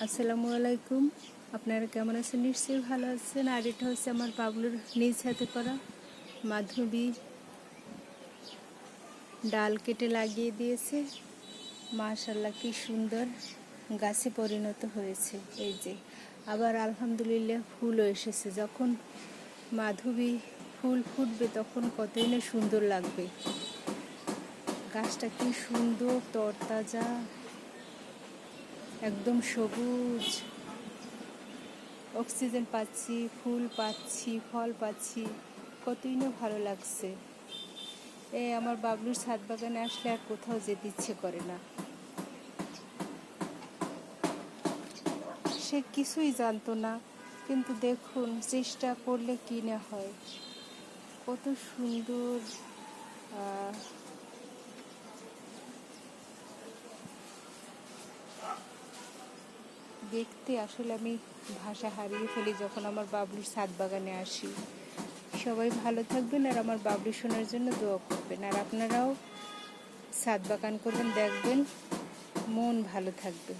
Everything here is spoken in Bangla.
আসসালামু আলাইকুম। আপনারা কেমন আছেন? নিশ্চয়ই ভালো আছেন। আর এটা হচ্ছে আমার বাবলুর নিজ হাতে করা মাধবী ডাল কেটে লাগিয়ে দিয়েছে। মাশাআল্লাহ কি সুন্দর গাছে পরিণত হয়েছে। এই যে আবার আলহামদুলিল্লাহ ফুলও এসেছে। যখন মাধবী ফুল ফুটবে তখন কতই না সুন্দর লাগবে। গাছটা কি সুন্দর তরতাজা, একদম সবুজ। অক্সিজেন পাচ্ছি, ফুল পাচ্ছি, ফল পাচ্ছি, কতই না ভালো লাগছে। আমার বাবলুর ছাদ বাগানে আসলে আর কোথাও যেতে ইচ্ছে করে না। সে কিছুই জানতো না, কিন্তু দেখুন চেষ্টা করলে কি না হয়। কত সুন্দর দেখতে। আসলে আমি ভাষা হারিয়ে ফেলি যখন আমার বাবলুর ছাদ বাগানে আসি। সবাই ভালো থাকবেন আর আমার বাবলু শোনার জন্য দোয়া করবেন। আর আপনারাও ছাদ বাগান করবেন, দেখবেন মন ভালো থাকবে।